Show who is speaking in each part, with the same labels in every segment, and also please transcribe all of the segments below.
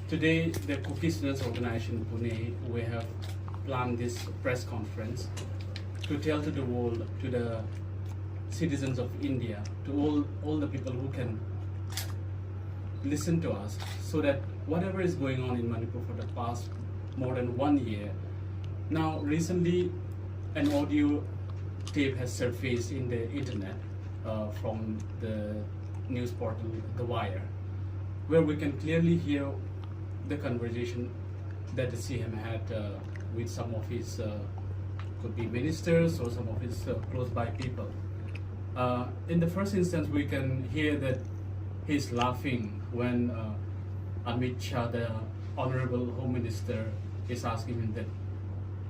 Speaker 1: Today, the Kuki Students Organization in Pune, we have planned this press conference to tell to the world, to the citizens of India, to all the people who can listen to us, so that whatever is going on in Manipur for the past more than 1 year, now recently an audio tape has surfaced in the internet from the news portal The Wire, where we can clearly hear the conversation that the CM had with some of his could be ministers or some of his close by people. In the first instance, we can hear that he's laughing when Amit Shah, the Honorable Home Minister, is asking him that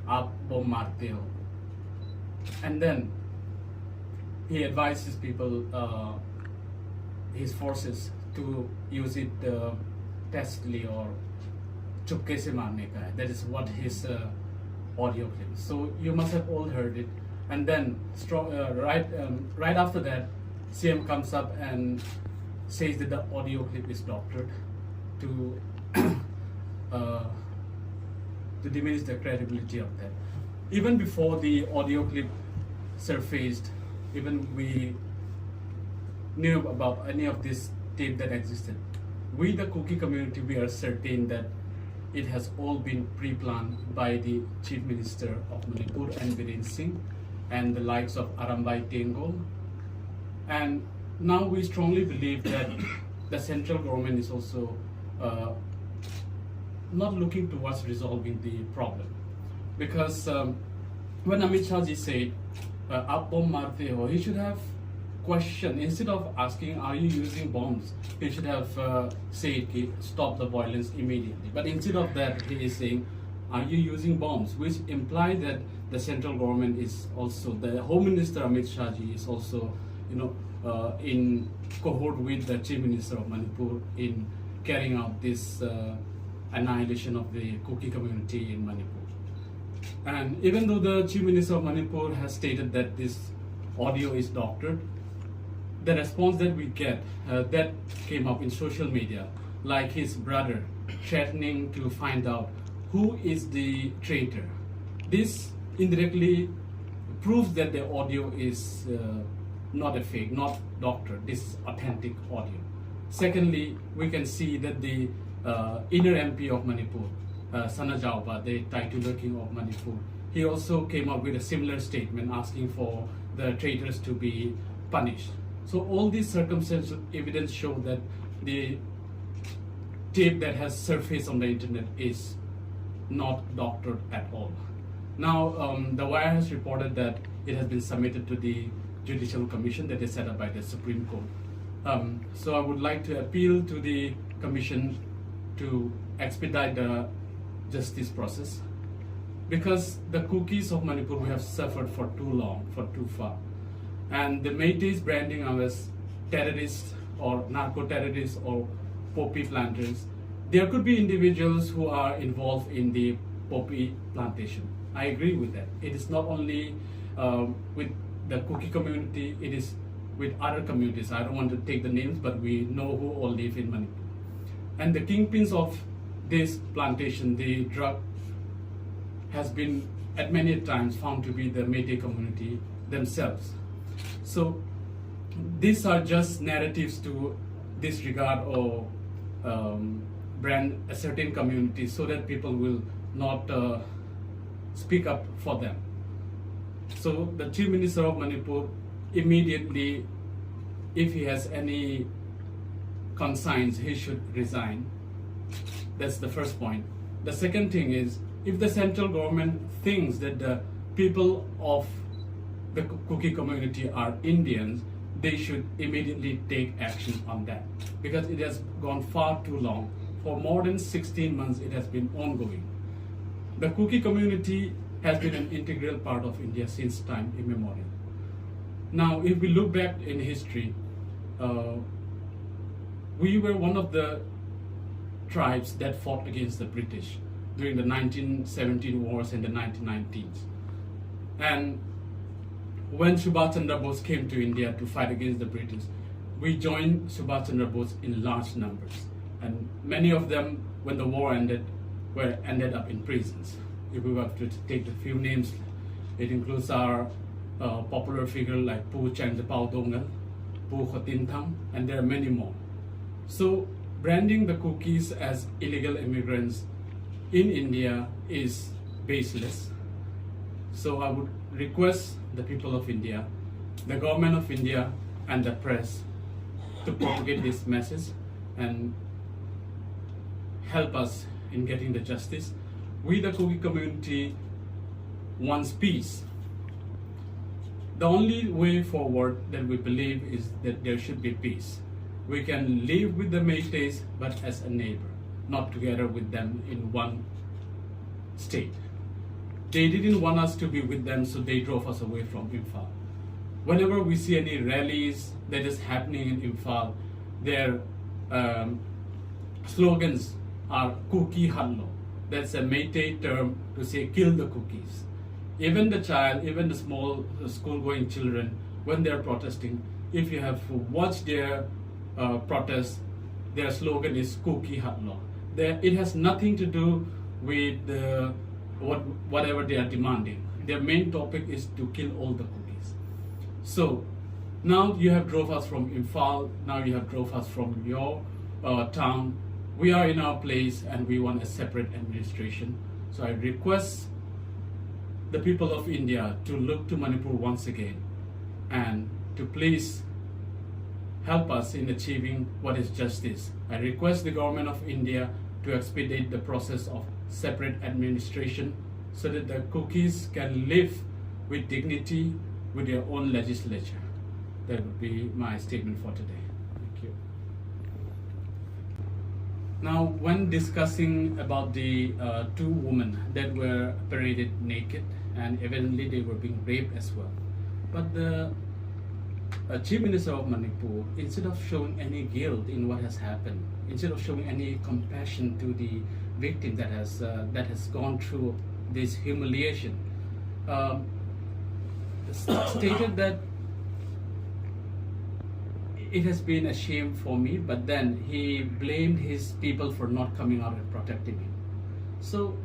Speaker 1: "Aap bom marte ho," and then he advises people, his forces, to use it testily or chupke se marne ka hai. That is what his audio clip. So you must have all heard it. And then right after that, CM comes up and says that the audio clip is doctored to diminish the credibility of that. Even before the audio clip surfaced, even we knew about any of this tape that existed, we, the Kuki community, we are certain that it has all been pre-planned by the Chief Minister of Manipur and Biren Singh and the likes of Arambai Tengol. And now we strongly believe that the central government is also not looking towards resolving the problem. Because when Amit Shah ji said, "Aap bom marte ho," he should have questioned, instead of asking, "Are you using bombs?" He should have said, "Stop the violence immediately." But instead of that, he is saying, "Are you using bombs?" Which implies that the central government is also, the Home Minister Amit Shah ji is also, in cohort with the Chief Minister of Manipur in carrying out this annihilation of the Kuki community in Manipur. And even though the Chief Minister of Manipur has stated that this audio is doctored, the response that we get that came up in social media, like his brother threatening to find out who is the traitor, this indirectly proves that the audio is not a fake, not doctored. This is authentic audio. Secondly, we can see that the inner MP of Manipur, Sana Jauba, the titular king of Manipur, he also came up with a similar statement asking for the traitors to be punished. So all these circumstantial evidence show that the tape that has surfaced on the internet is not doctored at all. Now, The Wire has reported that it has been submitted to the Judicial Commission that is set up by the Supreme Court. So I would like to appeal to the Commission to expedite the justice process, because the Kukis of Manipur, we have suffered for too long, for too far. And the Métis branding us as terrorists or narco-terrorists or poppy planters. There could be individuals who are involved in the poppy plantation. I agree with that. It is not only with the Kuki community, it is with other communities. I don't want to take the names, but we know who all live in Manipur. And the kingpins of this plantation, the drug, has been at many times found to be the Métis community themselves. So these are just narratives to disregard or brand a certain community so that people will not speak up for them. So the Chief Minister of Manipur immediately, if he has any concerns, he should resign. That's the first point. The second thing is, if the central government thinks that the people of the Kuki community are Indians, they should immediately take action on that, because it has gone far too long. For more than 16 months, it has been ongoing. The Kuki community has been an integral part of India since time immemorial. Now, if we look back in history, we were one of the tribes that fought against the British during the 1917 wars and the 1990s. And when Subhash Chandra Bose came to India to fight against the British, we joined Subhash Chandra Bose in large numbers. And many of them, when the war ended, ended up in prisons. If we were to take a few names, it includes our popular figure like Pu Chanjapao Dongal, Pu Khotin Tham, and there are many more. So branding the Kukis as illegal immigrants in India is baseless. So I would request the people of India, the government of India, and the press to propagate this message and help us in getting the justice. We, the Kuki community, wants peace. The only way forward that we believe is that there should be peace. We can live with the Métis, but as a neighbor, not together with them in one state. They didn't want us to be with them, so they drove us away from Imphal. Whenever we see any rallies that is happening in Imphal, their slogans are Kuki Hallo. That's a Métis term to say kill the Kukis. Even the child, even the small school-going children, when they're protesting, if you have watched their protest, their slogan is Kuki Hallo. It has nothing to do with whatever they are demanding. Their main topic is to kill all the Kukis. So now you have drove us from Imphal, now you have drove us from your town. We are in our place and we want a separate administration. So I request the people of India to look to Manipur once again and to please help us in achieving what is justice. I request the government of India to expedite the process of separate administration so that the Kukis can live with dignity with their own legislature. That would be my statement for today. Thank you. Now, when discussing about the two women that were paraded naked, and evidently they were being raped as well, but the Chief Minister of Manipur, instead of showing any guilt in what has happened, instead of showing any compassion to the victim that has gone through this humiliation, stated that it has been a shame for me, but then he blamed his people for not coming out and protecting him. So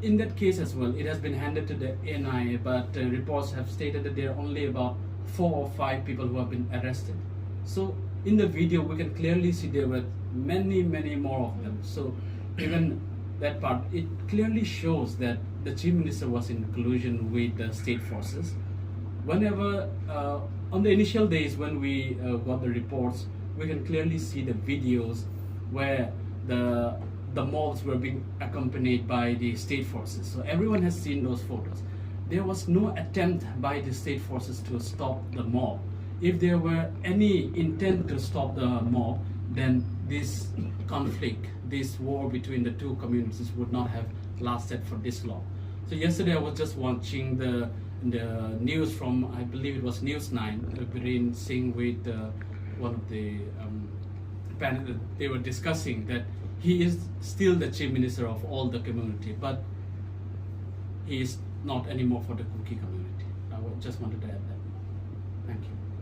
Speaker 1: in that case as well, it has been handed to the NIA, but reports have stated that there are only about 4 or 5 people who have been arrested. So in the video, we can clearly see there were many more of them. So even that part, it clearly shows that the Chief Minister was in collusion with the state forces. Whenever, on the initial days when we got the reports, we can clearly see the videos where the mobs were being accompanied by the state forces. So everyone has seen those photos. There was no attempt by the state forces to stop the mob. If there were any intent to stop the mob, then this conflict, this war between the two communities would not have lasted for this long. So yesterday I was just watching the news from, I believe it was News 9, Biren Singh with one of the panel. They were discussing that he is still the Chief Minister of all the community, but he is not anymore for the Kuki community. I just wanted to add that. Thank you.